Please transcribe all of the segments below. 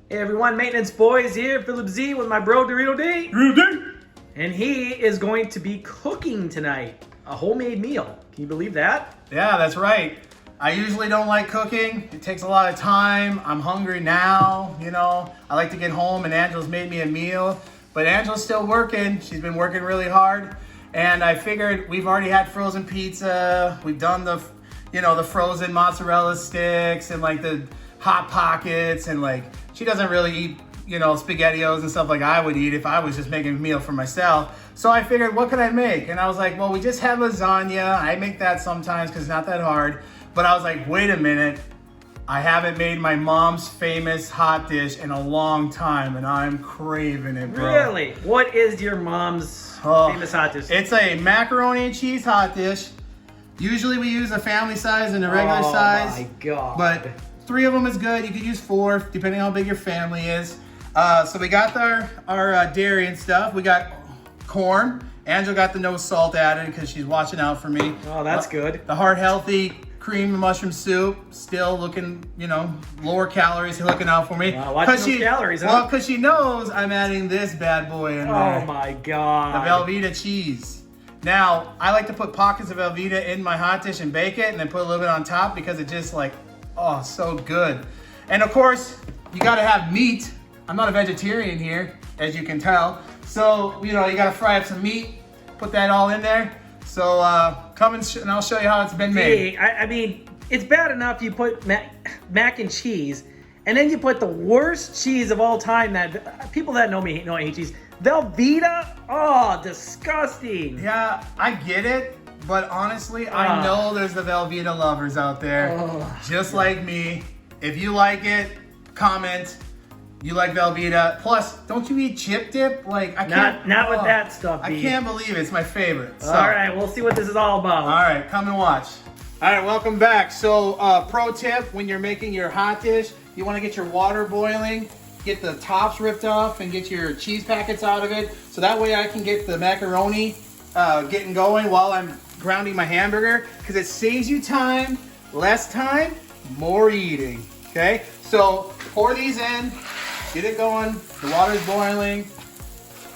Hey everyone, Maintenance Boys here, Philip Z with my bro Dorito D. Dorito D. And he is going to be cooking tonight. A homemade meal. Can you believe that? Yeah, that's right. I usually don't like cooking. It takes a lot of time. I'm hungry now, you know. I like to get home and Angela's made me a meal. But Angela's still working. She's been working really hard. And I figured we've already had frozen pizza. We've done the frozen mozzarella sticks and like the Hot Pockets, and like she doesn't really eat, SpaghettiOs and stuff like I would eat if I was just making a meal for myself. So I figured, what could I make? And I was like, well, we just had lasagna. I make that sometimes because it's not that hard. But I was like, wait a minute. I haven't made my mom's famous hot dish in a long time, and I'm craving it, bro. Really? What is your mom's famous hot dish? It's a macaroni and cheese hot dish. Usually we use a family size and a regular size. Oh my God. But 3 of them is good. You could use 4, depending on how big your family is. So we got our dairy and stuff. We got corn. Angela got the no salt added because she's watching out for me. Oh, that's good. The heart healthy cream and mushroom soup, still looking, lower calories, looking out for me. Wow, watching those calories, huh? Well, because she knows I'm adding this bad boy in there. Oh my God. The Velveeta cheese. Now, I like to put pockets of Velveeta in my hot dish and bake it and then put a little bit on top because it just so good. And of course, you gotta have meat. I'm not a vegetarian here, as you can tell. So, you gotta fry up some meat, put that all in there. So come and I'll show you how it's been made. Hey, I mean, it's bad enough you put mac and cheese, and then you put the worst cheese of all time that people that know me know I hate cheese. Velveeta? Oh, disgusting. Yeah, I get it. But honestly, I know there's the Velveeta lovers out there, just like me. If you like it, comment. You like Velveeta. Plus, don't you eat chip dip? Like, I can't. Not with that stuff, I B. can't believe it. It's my favorite. So. All right, we'll see what this is all about. All right, come and watch. All right, welcome back. So, pro tip, when you're making your hot dish, you want to get your water boiling, get the tops ripped off, and get your cheese packets out of it. So that way I can get the macaroni getting going while I'm grounding my hamburger, because it saves you time, less time, more eating. Okay, so pour these in, get it going. The water's boiling.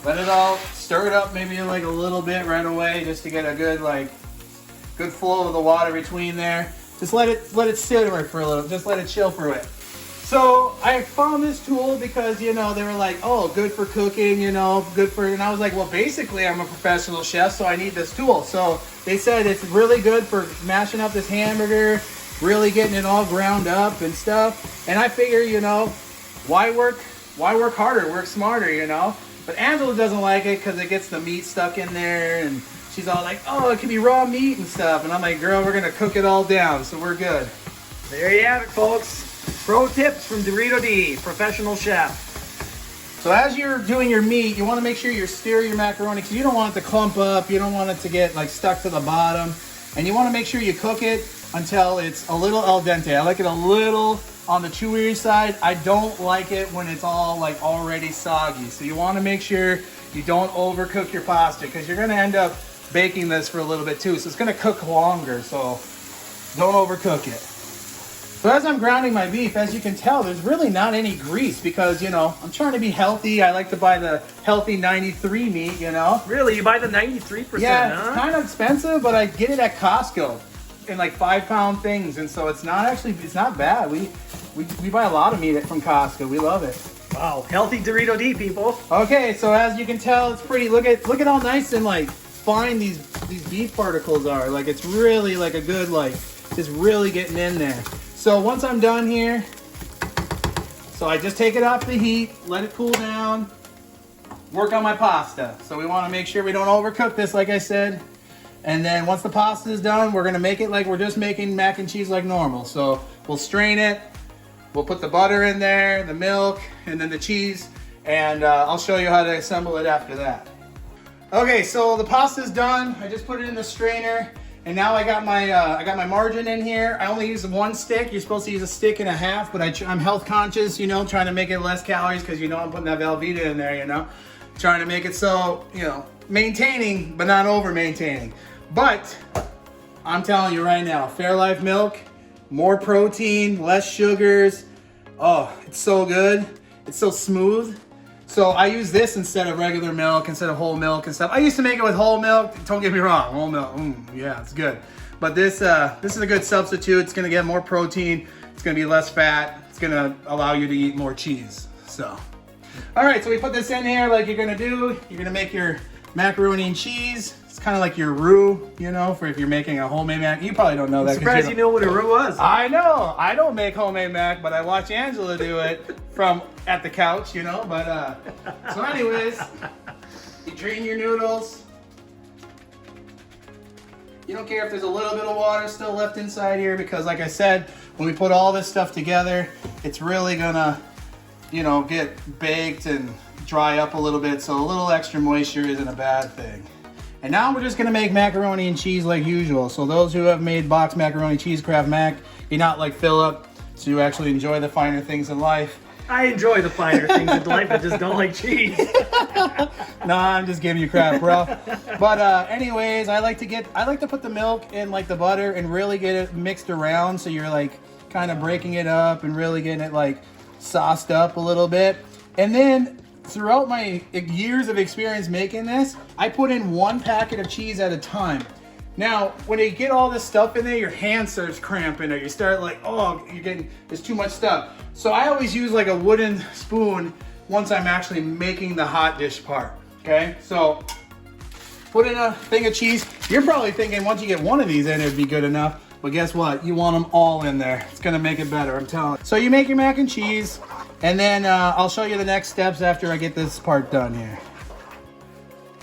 Let it all stir it up, maybe like a little bit right away, just to get a good flow of the water between there. Just let it simmer for a little. Just let it chill for a bit. So I found this tool because, they were like, oh, good for cooking, good for, and I was like, well, basically I'm a professional chef, so I need this tool. So they said it's really good for mashing up this hamburger, really getting it all ground up and stuff. And I figure, why work harder, work smarter, But Angela doesn't like it because it gets the meat stuck in there, and she's all like, oh, it can be raw meat and stuff. And I'm like, girl, we're gonna cook it all down, so we're good. There you have it, folks. Pro tips from Dorito D, professional chef. So as you're doing your meat, you want to make sure you stir your macaroni because you don't want it to clump up. You don't want it to get stuck to the bottom. And you want to make sure you cook it until it's a little al dente. I like it a little on the chewier side. I don't like it when it's all already soggy. So you want to make sure you don't overcook your pasta because you're going to end up baking this for a little bit too. So it's going to cook longer. So don't overcook it. So as I'm grounding my beef, as you can tell, there's really not any grease because, I'm trying to be healthy. I like to buy the healthy 93 meat, Really? You buy the 93%, Yeah, huh? it's kind of expensive, but I get it at Costco in 5-pound things. And so it's not bad. We buy a lot of meat from Costco. We love it. Wow, healthy Dorito D, people. Okay, so as you can tell, it's pretty, look at how nice and fine these beef particles are. It's really a good, just really getting in there. So once I'm done here, so I just take it off the heat, let it cool down, work on my pasta. So we want to make sure we don't overcook this, like I said. And then once the pasta is done, we're going to make it like we're just making mac and cheese like normal. So we'll strain it, we'll put the butter in there, the milk, and then the cheese. And I'll show you how to assemble it after that. Okay, so the pasta's done. I just put it in the strainer. And now I got my margarine in here. I only use 1 stick. You're supposed to use 1.5 sticks, but I'm health conscious, trying to make it less calories because I'm putting that Velveeta in there, trying to make it so, maintaining but not over maintaining. But I'm telling you right now, Fairlife milk, more protein, less sugars. Oh, it's so good. It's so smooth. So I use this instead of regular milk, instead of whole milk and stuff. I used to make it with whole milk. Don't get me wrong, whole milk, yeah, it's good. But this is a good substitute. It's gonna get more protein. It's gonna be less fat. It's gonna allow you to eat more cheese. So, all right, so we put this in here like you're gonna do. You're gonna make your macaroni and cheese. It's kind of like your roux, you know, for if you're making a homemade mac. You probably don't know that. I'm surprised you know what a roux was. I know. I don't make homemade mac, but I watch Angela do it from at the couch, you know. But so anyways, you drain your noodles. You don't care if there's a little bit of water still left inside here because, like I said, when we put all this stuff together, it's really gonna, you know, get baked and dry up a little bit. So a little extra moisture isn't a bad thing. And now we're just gonna make macaroni and cheese like usual. So those who have made boxed macaroni cheese Kraft Mac, you're not like Philip, so you actually enjoy the finer things in life. I enjoy the finer things in life, I just don't like cheese. No, I'm just giving you crap, bro. But anyways, I like to put the milk in like the butter and really get it mixed around so you're like kind of breaking it up and really getting it like sauced up a little bit. And then throughout my years of experience making this, I put in 1 packet of cheese at a time. Now, when you get all this stuff in there, your hand starts cramping or you start like, oh, there's too much stuff. So I always use like a wooden spoon once I'm actually making the hot dish part, okay? So put in a thing of cheese. You're probably thinking once you get one of these in, it'd be good enough. But guess what? You want them all in there. It's gonna make it better, I'm telling you. So you make your mac and cheese, and then I'll show you the next steps after I get this part done here.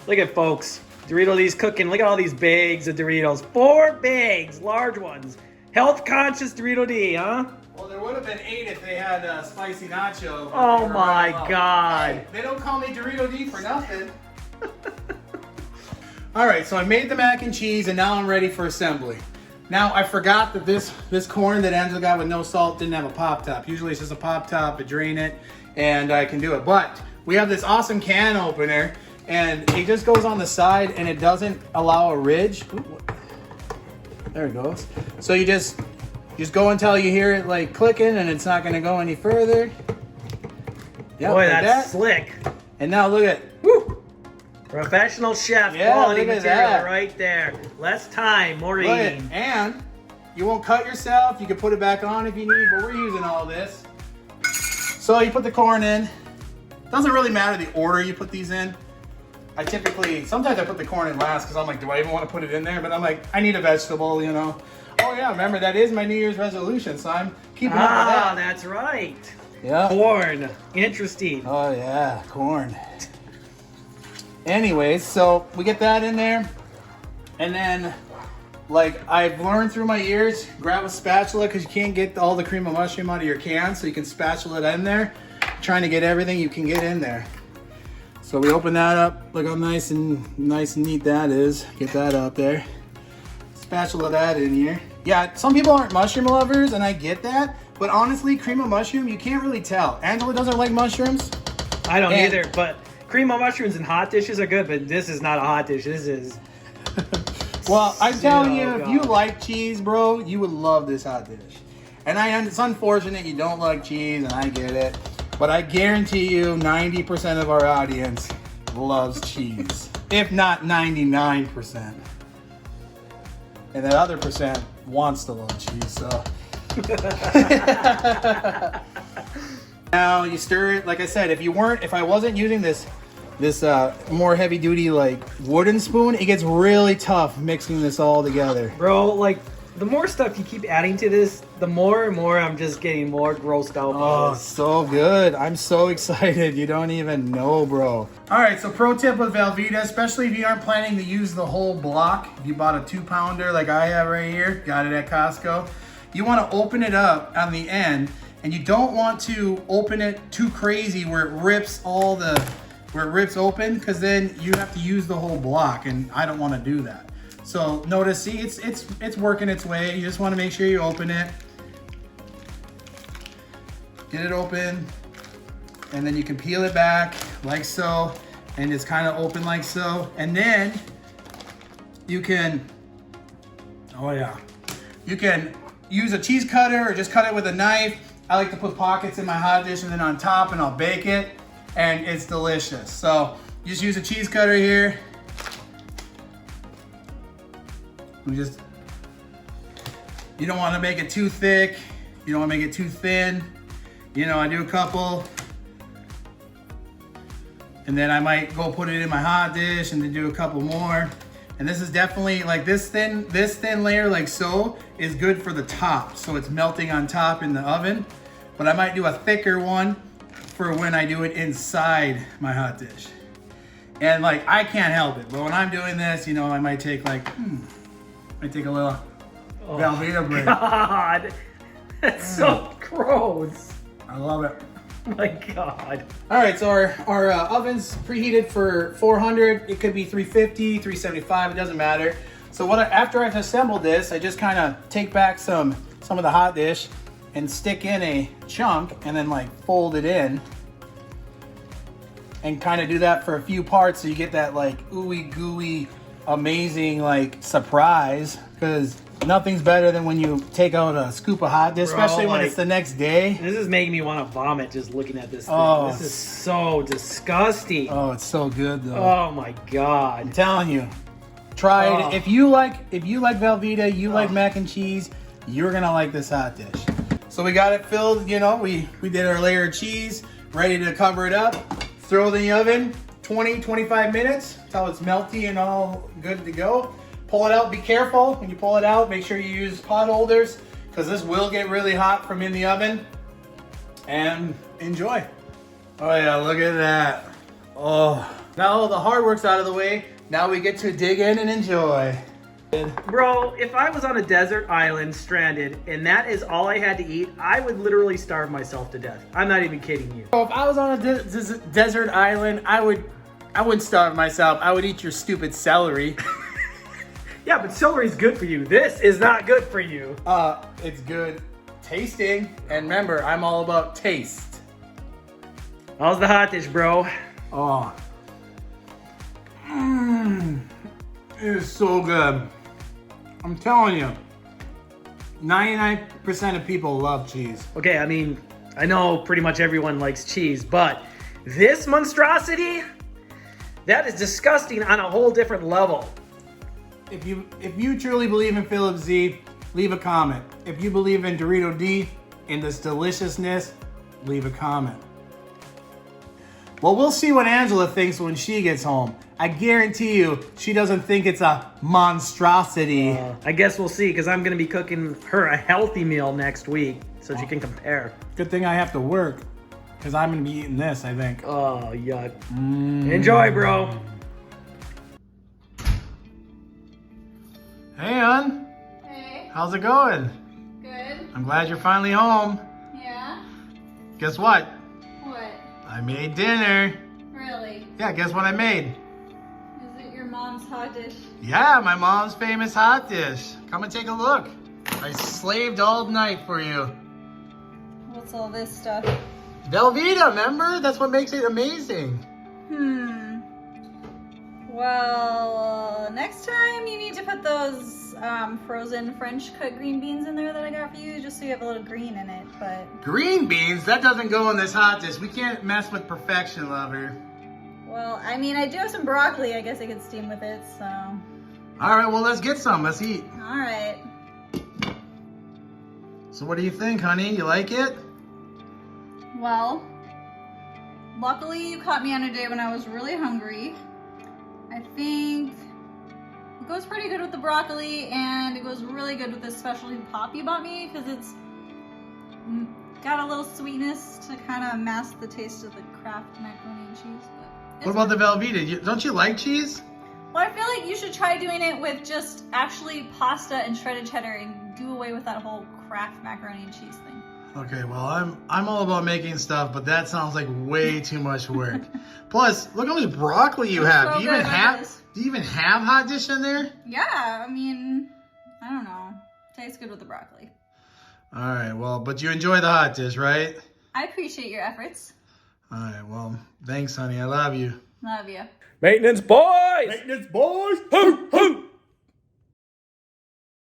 Look at folks. Dorito D's cooking. Look at all these bags of Doritos. 4 bags, large ones. Health conscious Dorito D, huh? Well, there would have been 8 if they had spicy nacho. Oh my God. Hey, they don't call me Dorito D for nothing. All right, so I made the mac and cheese and now I'm ready for assembly. Now I forgot that this corn that Angela got with no salt didn't have a pop top. Usually it's just a pop top, I drain it, and I can do it. But we have this awesome can opener and it just goes on the side and it doesn't allow a ridge. Ooh, there it goes. So you just go until you hear it like clicking and it's not gonna go any further. Yep, boy, like that's that. slick. And now look at, Woo! Professional chef Yeah, quality look at material that. right there. Less time, more look at, eating. and you won't cut yourself. You can put it back on if you need, but we're using all this. So you put the corn in. Doesn't really matter the order you put these in. Sometimes I put the corn in last because I'm like, do I even want to put it in there? But I'm like, I need a vegetable, you know. Oh yeah, remember that is my New Year's resolution, so I'm keeping up with that. That's right. Yeah. Corn. Interesting. Oh yeah, corn. Anyways, so we get that in there, and then, like I've learned through my years, grab a spatula because you can't get all the cream of mushroom out of your can, so you can spatula it in there, trying to get everything you can get in there. So we open that up. Look how nice and neat that is. Get that out there. Spatula that in here. Yeah, some people aren't mushroom lovers, and I get that. But honestly, cream of mushroom, you can't really tell. Angela doesn't like mushrooms. I don't either, but cream of mushrooms in hot dishes are good, but this is not a hot dish. This is... Well, I'm telling you, Oh, if you God. like cheese, bro, you would love this hot dish. And it's unfortunate you don't like cheese, and I get it. But I guarantee you 90% of our audience loves cheese. If not 99%. And that other percent wants to love cheese, so. Now you stir it, like I said, if I wasn't using this more heavy duty like wooden spoon, it gets really tough mixing this all together. Bro, like, the more stuff you keep adding to this, the more and more I'm just getting more grossed out by Oh, this. so good. I'm so excited. You don't even know, bro. All right, so pro tip with Velveeta, especially if you aren't planning to use the whole block, if you bought a 2-pounder like I have right here, got it at Costco, you want to open it up on the end, and you don't want to open it too crazy where it rips open, because then you have to use the whole block, and I don't want to do that. So notice, see, it's working its way. You just want to make sure you open it. Get it open, and then you can peel it back like so, and it's kind of open like so. And then you can, you can use a cheese cutter or just cut it with a knife I like to put pockets in my hot dish and then on top, and I'll bake it, and it's delicious. So just use a cheese cutter here. You don't want to make it too thick. You don't want to make it too thin. You know, I do a couple, and then I might go put it in my hot dish and then do a couple more. And this is definitely like this thin layer like so is good for the top. So it's melting on top in the oven. But I might do a thicker one for when I do it inside my hot dish. And like, I can't help it. But when I'm doing this, you know, I might take like, I take a little Velveeta break. God, that's so gross. I love it. Oh my God. All right, so our oven's preheated for 400. It could be 350, 375, it doesn't matter. So after I've assembled this, I just kind of take back some of the hot dish and stick in a chunk and then like fold it in and kind of do that for a few parts so you get that like ooey gooey amazing like surprise, because nothing's better than when you take out a scoop of hot dish, especially when it's the next day. This is making me want to vomit just looking at this thing. Oh. This is so disgusting. Oh, it's so good though. Oh my God. I'm telling you, try it. If you like Velveeta, you like mac and cheese, you're gonna like this hot dish. So we got it filled, you know, we did our layer of cheese, ready to cover it up, throw it in the oven, 20, 25 minutes until it's melty and all good to go. Pull it out, be careful when you pull it out, make sure you use pot holders because this will get really hot from in the oven. And enjoy. Oh yeah, look at that. Oh, now the hard work's out of the way. Now we get to dig in and enjoy. Bro, if I was on a desert island stranded and that is all I had to eat, I would literally starve myself to death. I'm not even kidding you. So if I was on a desert island, I wouldn't starve myself. I would eat your stupid celery. Yeah, but celery's good for you. This is not good for you. It's good tasting. And remember, I'm all about taste. How's the hot dish, bro? Oh. It is so good. I'm telling you, 99% of people love cheese. Okay, I mean, I know pretty much everyone likes cheese, but this monstrosity, that is disgusting on a whole different level. If you truly believe in Philip Z, leave a comment. If you believe in Dorito D and this deliciousness, leave a comment. Well, we'll see what Angela thinks when she gets home. I guarantee you, she doesn't think it's a monstrosity. I guess we'll see, because I'm going to be cooking her a healthy meal next week, so she can compare. Good thing I have to work, because I'm going to be eating this, I think. Oh, yuck. Enjoy, bro. Hey, hon. Hey. How's it going? Good. I'm glad you're finally home. Yeah? Guess what? What? I made dinner. Really? Yeah, guess what I made? Is it your mom's hot dish? Yeah, my mom's famous hot dish. Come and take a look. I slaved all night for you. What's all this stuff? Velveeta, remember? That's what makes it amazing. Well, next time you need to put those frozen French cut green beans in there that I got for you, just so you have a little green in it, but... Green beans? That doesn't go in this hot dish. We can't mess with perfection, lover. Well, I mean, I do have some broccoli I guess I could steam with it, so... All right, well, let's get some. Let's eat. All right. So what do you think, honey? You like it? Well, luckily you caught me on a day when I was really hungry. I think it goes pretty good with the broccoli, and it goes really good with this specialty pop you bought me, because it's got a little sweetness to kind of mask the taste of the Kraft macaroni and cheese. But What about the Velveeta? Don't you like cheese? Well, I feel like you should try doing it with just actually pasta and shredded cheddar and do away with that whole Kraft macaroni and cheese thing. Okay, well, I'm all about making stuff, but that sounds like way too much work. Plus, look how much broccoli you have. So Do you even have hot dish in there? Yeah, I mean, I don't know. Tastes good with the broccoli. All right, well, but you enjoy the hot dish, right? I appreciate your efforts. All right, well, thanks, honey. I love you. Love you. Maintenance boys! Maintenance boys! Hoo, hoo.